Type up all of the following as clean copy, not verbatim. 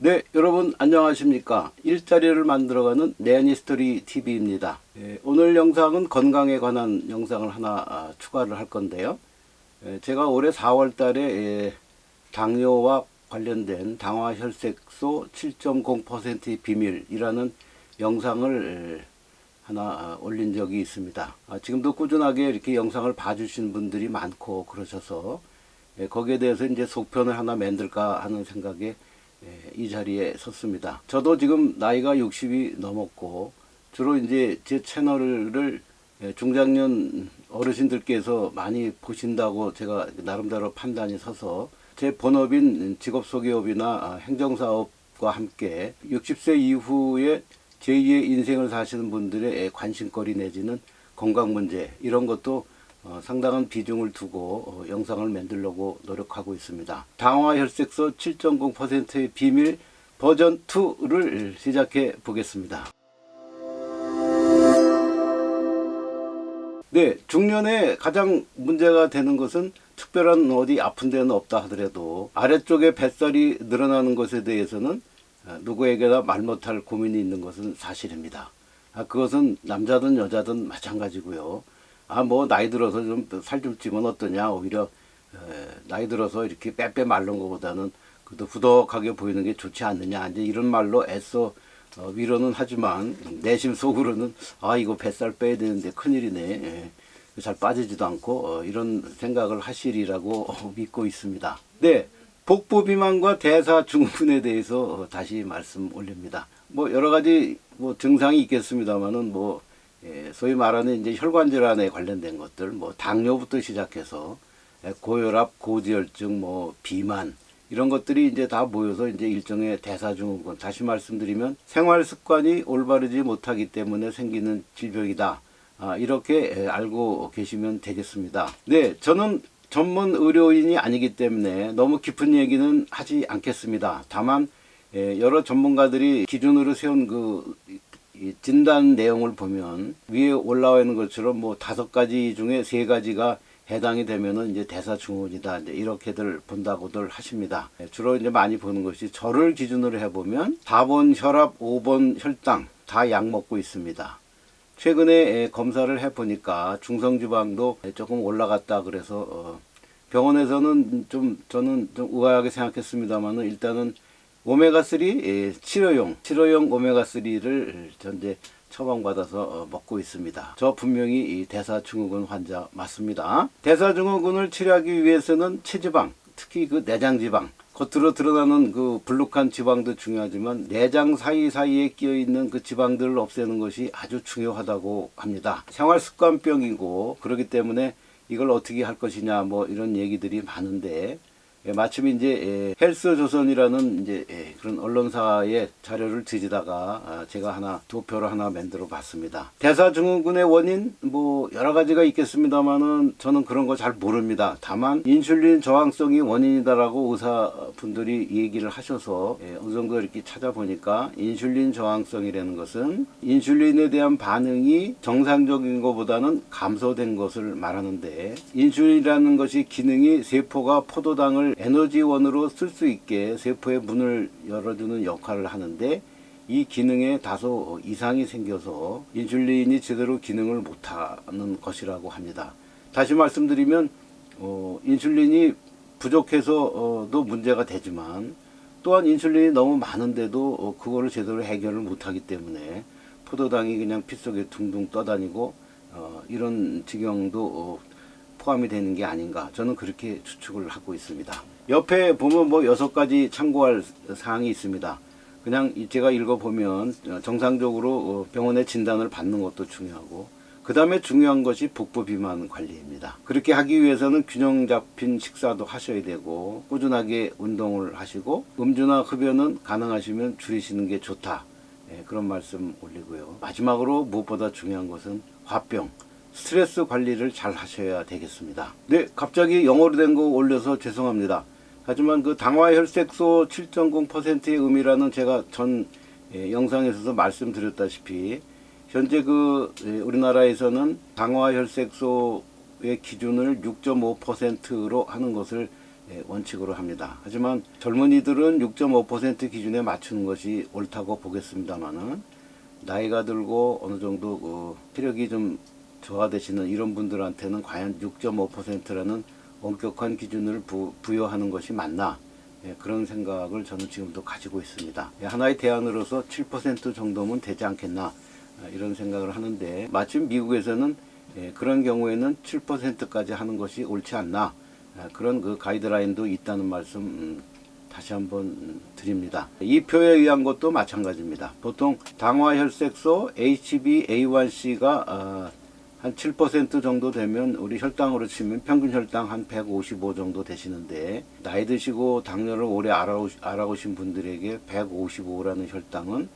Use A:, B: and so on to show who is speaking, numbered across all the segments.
A: 네, 여러분 안녕하십니까. 일자리를 만들어가는 내니스토리 TV입니다. 오늘 영상은 건강에 관한 영상을 하나 추가를 할 건데요. 제가 올해 4월 달에 당뇨와 관련된 당화혈색소 7.0%의 비밀이라는 영상을 하나 올린 적이 있습니다. 지금도 꾸준하게 이렇게 영상을 봐주신 분들이 많고 그러셔서 거기에 대해서 이제 속편을 하나 만들까 하는 생각에 이 자리에 섰습니다. 저도 지금 나이가 60이 넘었고 주로 이제 제 채널을 중장년 어르신들께서 많이 보신다고 제가 나름대로 판단이 서서 제 본업인 직업소개업이나 행정사업과 함께 60세 이후에 제2의 인생을 사시는 분들의 관심거리 내지는 건강 문제 이런 것도 상당한 비중을 두고 영상을 만들려고 노력하고 있습니다. 당화혈색소 7.0%의 비밀 버전 2를 시작해 보겠습니다. 네, 중년에 가장 문제가 되는 것은 특별한 어디 아픈 데는 없다 하더라도 아래쪽에 뱃살이 늘어나는 것에 대해서는 누구에게나 말 못할 고민이 있는 것은 사실입니다. 그것은 남자든 여자든 마찬가지고요. 뭐 나이 들어서 좀 살 좀 찌면 어떠냐. 오히려 나이 들어서 이렇게 빼빼 마른 것보다는 그래도 후덕하게 보이는 게 좋지 않느냐. 이제 이런 말로 애써 위로는 하지만 내심 속으로는 이거 뱃살 빼야 되는데 큰일이네. 잘 빠지지도 않고 이런 생각을 하시리라고 믿고 있습니다. 네, 복부 비만과 대사증후군에 대해서 다시 말씀 올립니다. 뭐 여러 가지 뭐 증상이 있겠습니다만은 소위 말하는 이제 혈관 질환에 관련된 것들, 당뇨부터 시작해서 고혈압, 고지혈증, 비만 이런 것들이 이제 다 모여서 이제 일종의 대사증후군. 다시 말씀드리면 생활 습관이 올바르지 못하기 때문에 생기는 질병이다. 이렇게 알고 계시면 되겠습니다. 네, 저는 전문 의료인이 아니기 때문에 너무 깊은 얘기는 하지 않겠습니다. 다만 여러 전문가들이 기준으로 세운 이 진단 내용을 보면 위에 올라와 있는 것처럼 5가지 중에 3가지가 해당이 되면은 이제 대사증후군이다. 이제 이렇게들 본다고들 하십니다. 주로 이제 많이 보는 것이 저를 기준으로 해보면 4번 혈압, 5번 혈당 다 약 먹고 있습니다. 최근에 검사를 해보니까 중성지방도 조금 올라갔다 그래서 병원에서는 저는 좀 의아하게 생각했습니다만은 일단은 오메가3 치료용 오메가3를 현재 처방받아서 먹고 있습니다. 저 분명히 이 대사증후군 환자 맞습니다. 대사증후군을 치료하기 위해서는 체지방, 특히 그 내장지방, 겉으로 드러나는 그 불룩한 지방도 중요하지만 내장 사이사이에 끼어있는 그 지방들을 없애는 것이 아주 중요하다고 합니다. 생활습관병이고 그렇기 때문에 이걸 어떻게 할 것이냐 이런 얘기들이 많은데 마침 이제 헬스조선이라는 이제 그런 언론사의 자료를 뒤지다가 제가 도표를 하나 만들어 봤습니다. 대사증후군의 원인 여러 가지가 있겠습니다만은 저는 그런 거 잘 모릅니다. 다만 인슐린 저항성이 원인이다라고 의사분들이 얘기를 하셔서 어느 정도 이렇게 찾아보니까 인슐린 저항성이라는 것은 인슐린에 대한 반응이 정상적인 것보다는 감소된 것을 말하는데 인슐린이라는 것이 기능이 세포가 포도당을 에너지원으로 쓸 수 있게 세포의 문을 열어주는 역할을 하는데 이 기능에 다소 이상이 생겨서 인슐린이 제대로 기능을 못하는 것이라고 합니다. 다시 말씀드리면 인슐린이 부족해서도 문제가 되지만 또한 인슐린이 너무 많은데도 그거를 제대로 해결을 못하기 때문에 포도당이 그냥 피 속에 둥둥 떠다니고 이런 지경도 포함이 되는 게 아닌가 저는 그렇게 추측을 하고 있습니다. 옆에 보면 6가지 참고할 사항이 있습니다. 그냥 제가 읽어보면 정상적으로 병원의 진단을 받는 것도 중요하고 그 다음에 중요한 것이 복부 비만 관리입니다. 그렇게 하기 위해서는 균형 잡힌 식사도 하셔야 되고 꾸준하게 운동을 하시고 음주나 흡연은 가능하시면 줄이시는 게 좋다. 그런 말씀 올리고요. 마지막으로 무엇보다 중요한 것은 화병, 스트레스 관리를 잘 하셔야 되겠습니다. 네, 갑자기 영어로 된 거 올려서 죄송합니다. 하지만 그 당화혈색소 7.0%의 의미라는 제가 전 영상에서도 말씀드렸다시피 현재 우리나라에서는 당화혈색소의 기준을 6.5%로 하는 것을 원칙으로 합니다. 하지만 젊은이들은 6.5% 기준에 맞추는 것이 옳다고 보겠습니다만은 나이가 들고 어느 정도 체력이 좀 저하되시는 이런 분들한테는 과연 6.5%라는 엄격한 기준을 부여하는 것이 맞나? 그런 생각을 저는 지금도 가지고 있습니다. 하나의 대안으로서 7% 정도면 되지 않겠나? 이런 생각을 하는데 마침 미국에서는 그런 경우에는 7%까지 하는 것이 옳지 않나? 그런 그 가이드라인도 있다는 말씀 다시 한번 드립니다. 이 표에 의한 것도 마찬가지입니다. 보통 당화혈색소 HbA1c가 한 7% 정도 되면 우리 혈당으로 치면 평균 혈당 한 155 정도 되시는데 나이 드시고 당뇨를 오래 알아오신 분들에게 155라는 혈당은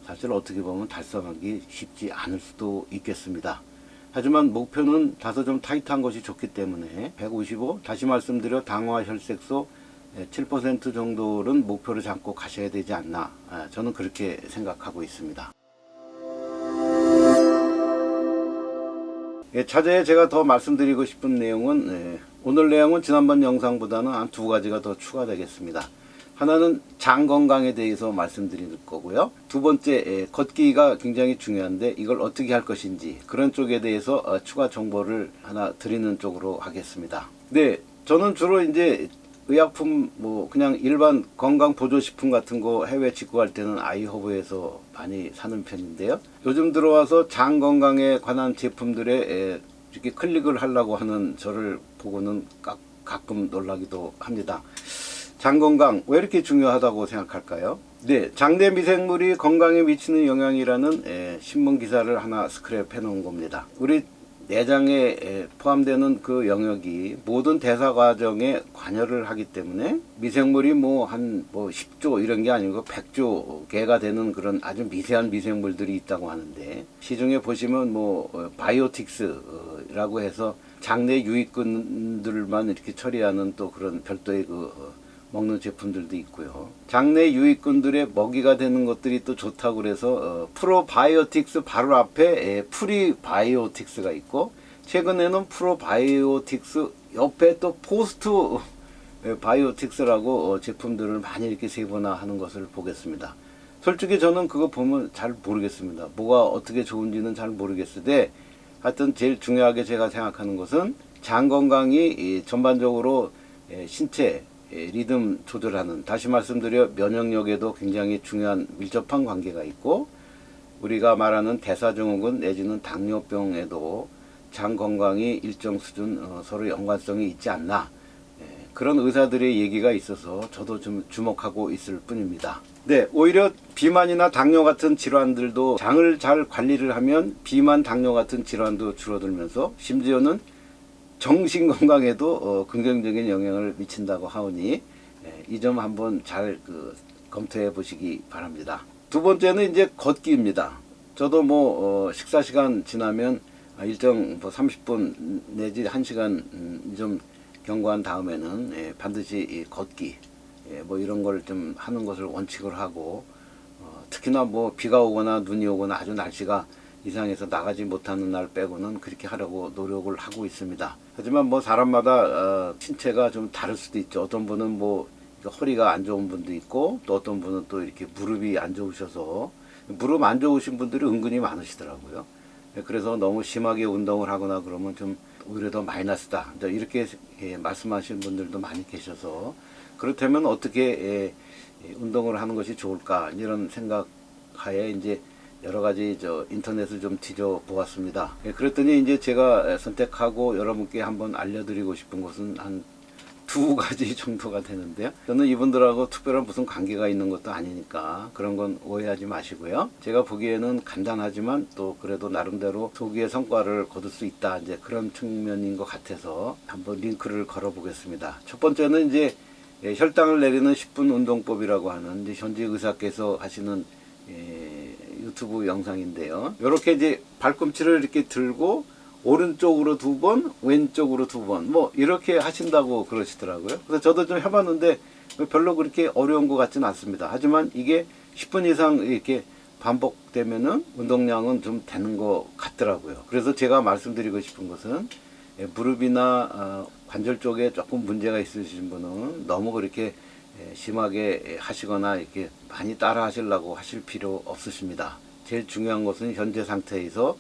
A: 사실 어떻게 보면 달성하기 쉽지 않을 수도 있겠습니다. 하지만 목표는 다소 좀 타이트한 것이 좋기 때문에 155, 다시 말씀드려 당화혈색소 7% 정도는 목표로 잡고 가셔야 되지 않나, 저는 그렇게 생각하고 있습니다. 차제에 제가 더 말씀드리고 싶은 내용은 오늘 내용은 지난번 영상보다는 한 두 가지가 더 추가되겠습니다. 하나는 장 건강에 대해서 말씀드릴 거고요. 두 번째, 걷기가 굉장히 중요한데 이걸 어떻게 할 것인지 그런 쪽에 대해서 추가 정보를 하나 드리는 쪽으로 하겠습니다. 네, 저는 주로 이제 의약품 그냥 일반 건강 보조식품 같은 거 해외 직구할 때는 아이허브에서 많이 사는 편인데요. 요즘 들어와서 장 건강에 관한 제품들에 이렇게 클릭을 하려고 하는 저를 보고는 가끔 놀라기도 합니다. 장 건강 왜 이렇게 중요하다고 생각할까요? 네, 장내 미생물이 건강에 미치는 영향이라는 신문 기사를 하나 스크랩해 놓은 겁니다. 우리 내장에 포함되는 그 영역이 모든 대사 과정에 관여를 하기 때문에 미생물이 한 10조 이런 게 아니고 100조 개가 되는 그런 아주 미세한 미생물들이 있다고 하는데 시중에 보시면 바이오틱스라고 해서 장내 유익균들만 이렇게 처리하는 또 그런 별도의 먹는 제품들도 있고요. 장내 유익균들의 먹이가 되는 것들이 또 좋다고 그래서 프로바이오틱스 바로 앞에 프리바이오틱스가 있고 최근에는 프로바이오틱스 옆에 또 포스트 바이오틱스라고 제품들을 많이 이렇게 세분화하는 것을 보겠습니다. 솔직히 저는 그거 보면 잘 모르겠습니다. 뭐가 어떻게 좋은지는 잘 모르겠는데 하여튼 제일 중요하게 제가 생각하는 것은 장 건강이 전반적으로 신체 리듬 조절하는, 다시 말씀드려 면역력에도 굉장히 중요한 밀접한 관계가 있고 우리가 말하는 대사증후군 내지는 당뇨병에도 장 건강이 일정 수준 서로 연관성이 있지 않나, 그런 의사들의 얘기가 있어서 저도 좀 주목하고 있을 뿐입니다. 네, 오히려 비만이나 당뇨 같은 질환들도 장을 잘 관리를 하면 비만, 당뇨 같은 질환도 줄어들면서 심지어는 정신 건강에도 긍정적인 영향을 미친다고 하오니 이 점 한번 잘 검토해 보시기 바랍니다. 두 번째는 이제 걷기입니다. 저도 식사 시간 지나면 일정 30분 내지 1시간 좀 경과한 다음에는 반드시 이 걷기 이런 걸 좀 하는 것을 원칙으로 하고 특히나 비가 오거나 눈이 오거나 아주 날씨가 이상해서 나가지 못하는 날 빼고는 그렇게 하려고 노력을 하고 있습니다. 하지만 사람마다 신체가 좀 다를 수도 있죠. 어떤 분은 허리가 안 좋은 분도 있고 또 어떤 분은 또 이렇게 무릎이 안 좋으셔서 무릎 안 좋으신 분들이 은근히 많으시더라고요. 그래서 너무 심하게 운동을 하거나 그러면 좀 오히려 더 마이너스다, 이렇게 말씀하시는 분들도 많이 계셔서 그렇다면 어떻게 운동을 하는 것이 좋을까, 이런 생각하에 이제 여러 가지 인터넷을 좀 뒤져 보았습니다. 그랬더니 이제 제가 선택하고 여러분께 한번 알려드리고 싶은 것은 한 두 가지 정도가 되는데요. 저는 이분들하고 특별한 무슨 관계가 있는 것도 아니니까 그런 건 오해하지 마시고요. 제가 보기에는 간단하지만 또 그래도 나름대로 소기의 성과를 거둘 수 있다, 이제 그런 측면인 것 같아서 한번 링크를 걸어 보겠습니다. 첫 번째는 이제 혈당을 내리는 10분 운동법이라고 하는 이제 현지 의사께서 하시는 유튜브 영상인데요. 이렇게 이제 발꿈치를 이렇게 들고 오른쪽으로 2번, 왼쪽으로 2번, 이렇게 하신다고 그러시더라고요. 그래서 저도 좀 해봤는데 별로 그렇게 어려운 것 같지는 않습니다. 하지만 이게 10분 이상 이렇게 반복되면은 운동량은 좀 되는 것 같더라고요. 그래서 제가 말씀드리고 싶은 것은 무릎이나 관절 쪽에 조금 문제가 있으신 분은 너무 그렇게 심하게 하시거나 이렇게 많이 따라 하시려고 하실 필요 없으십니다. 제일 중요한 것은 현재 상태에서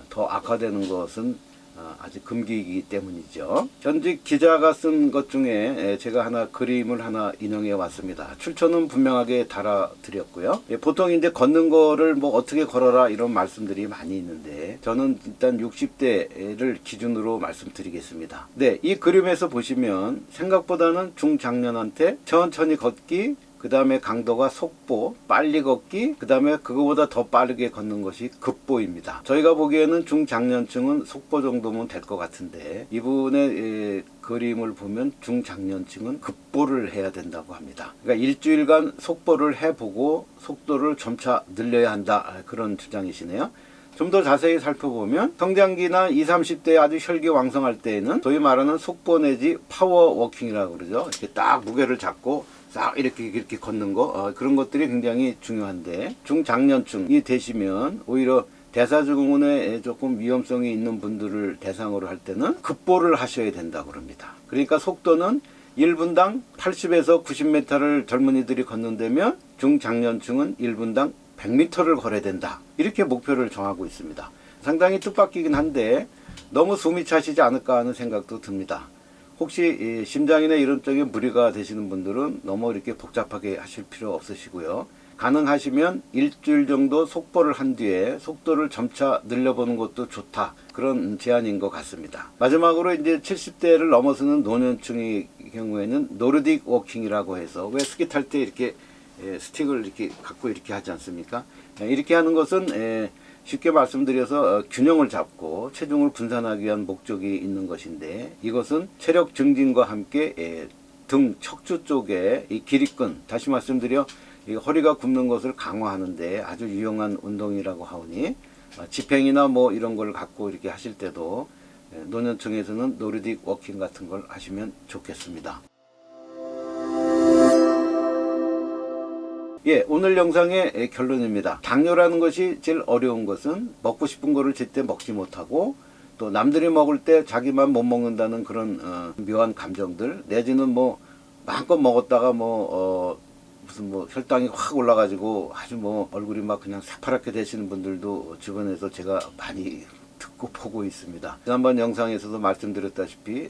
A: 더 악화되는 것은 아직 금기이기 때문이죠. 현직 기자가 쓴 것 중에 제가 하나 그림을 하나 인용해 왔습니다. 출처는 분명하게 달아드렸고요. 보통 이제 걷는 거를 뭐 어떻게 걸어라 이런 말씀들이 많이 있는데 저는 일단 60대를 기준으로 말씀드리겠습니다. 네, 이 그림에서 보시면 생각보다는 중장년한테 천천히 걷기, 그 다음에 강도가 속보, 빨리 걷기, 그 다음에 그거보다 더 빠르게 걷는 것이 급보입니다. 저희가 보기에는 중장년층은 속보 정도면 될 것 같은데 이분의 그림을 보면 중장년층은 급보를 해야 된다고 합니다. 그러니까 일주일간 속보를 해보고 속도를 점차 늘려야 한다, 그런 주장이시네요. 좀 더 자세히 살펴보면 성장기나 20, 30대 아주 혈기왕성할 때에는 소위 말하는 속보 내지 파워워킹이라고 그러죠. 이렇게 딱 무게를 잡고 싹 이렇게 걷는 거, 그런 것들이 굉장히 중요한데 중장년층이 되시면 오히려 대사증후군에 조금 위험성이 있는 분들을 대상으로 할 때는 급보를 하셔야 된다고 그럽니다. 그러니까 속도는 1분당 80에서 90m를 젊은이들이 걷는다면 중장년층은 1분당 100m를 걸어야 된다, 이렇게 목표를 정하고 있습니다. 상당히 뜻밖이긴 한데 너무 숨이 차시지 않을까 하는 생각도 듭니다. 혹시 심장이나 이런 쪽에 무리가 되시는 분들은 너무 이렇게 복잡하게 하실 필요 없으시고요. 가능하시면 일주일 정도 속보를 한 뒤에 속도를 점차 늘려보는 것도 좋다, 그런 제안인 것 같습니다. 마지막으로 이제 70대를 넘어서는 노년층의 경우에는 노르딕 워킹이라고 해서 왜 스키 탈 때 이렇게 스틱을 이렇게 갖고 이렇게 하지 않습니까? 이렇게 하는 것은 쉽게 말씀드려서 균형을 잡고 체중을 분산하기 위한 목적이 있는 것인데, 이것은 체력 증진과 함께 등 척추 쪽에 이 기립근, 다시 말씀드려 이 허리가 굽는 것을 강화하는데 아주 유용한 운동이라고 하오니 집행이나 뭐 이런 걸 갖고 이렇게 하실 때도 노년층에서는 노르딕 워킹 같은 걸 하시면 좋겠습니다. 예, 오늘 영상의 결론입니다. 당뇨라는 것이 제일 어려운 것은 먹고 싶은 거를 제때 먹지 못하고 또 남들이 먹을 때 자기만 못 먹는다는 그런 묘한 감정들, 내지는 뭐 마음껏 먹었다가 무슨 혈당이 확 올라가지고 아주 얼굴이 막 그냥 새파랗게 되시는 분들도 주변에서 제가 많이 듣고 보고 있습니다. 지난번 영상에서도 말씀드렸다시피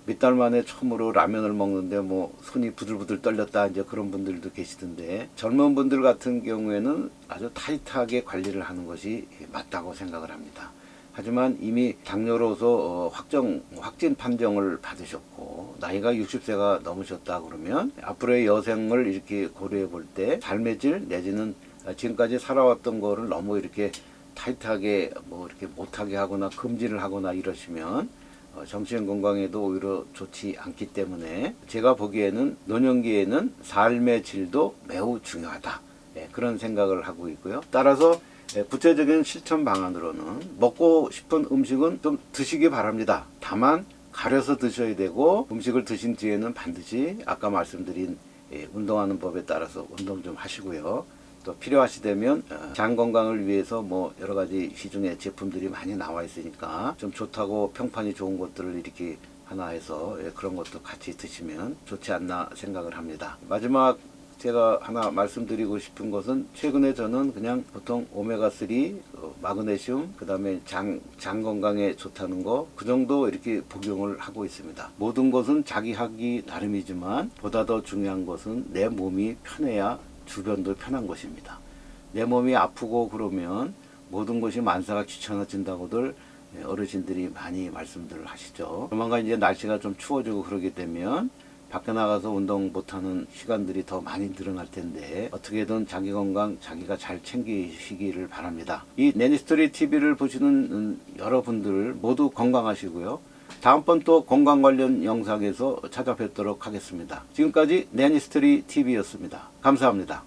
A: 몇 달 만에 처음으로 라면을 먹는데 손이 부들부들 떨렸다, 이제 그런 분들도 계시던데, 젊은 분들 같은 경우에는 아주 타이트하게 관리를 하는 것이 맞다고 생각을 합니다. 하지만 이미 당뇨로서 확진 판정을 받으셨고 나이가 60세가 넘으셨다 그러면 앞으로의 여생을 이렇게 고려해 볼 때 삶의 질 내지는 지금까지 살아왔던 거를 너무 이렇게 타이트하게 이렇게 못하게 하거나 금지를 하거나 이러시면 정신 건강에도 오히려 좋지 않기 때문에 제가 보기에는 노년기에는 삶의 질도 매우 중요하다, 그런 생각을 하고 있고요. 따라서 구체적인 실천 방안으로는 먹고 싶은 음식은 좀 드시기 바랍니다. 다만 가려서 드셔야 되고, 음식을 드신 뒤에는 반드시 아까 말씀드린 운동하는 법에 따라서 운동 좀 하시고요. 또 필요하시다면 장 건강을 위해서 여러 가지 시중에 제품들이 많이 나와 있으니까 좀 좋다고 평판이 좋은 것들을 이렇게 하나 해서 그런 것도 같이 드시면 좋지 않나 생각을 합니다. 마지막 제가 하나 말씀드리고 싶은 것은 최근에 저는 그냥 보통 오메가3, 마그네슘, 그 다음에 장 건강에 좋다는 거, 그 정도 이렇게 복용을 하고 있습니다. 모든 것은 자기 하기 나름이지만 보다 더 중요한 것은 내 몸이 편해야 주변도 편한 것입니다. 내 몸이 아프고 그러면 모든 것이 만사가 귀찮아진다고들 어르신들이 많이 말씀들을 하시죠. 조만간 이제 날씨가 좀 추워지고 그러게 되면 밖에 나가서 운동 못하는 시간들이 더 많이 늘어날 텐데 어떻게든 자기 건강 자기가 잘 챙기시기를 바랍니다. 이 내니스토리 TV를 보시는 여러분들 모두 건강하시고요. 다음번 또 건강 관련 영상에서 찾아뵙도록 하겠습니다. 지금까지 내니스토리 TV였습니다. 감사합니다.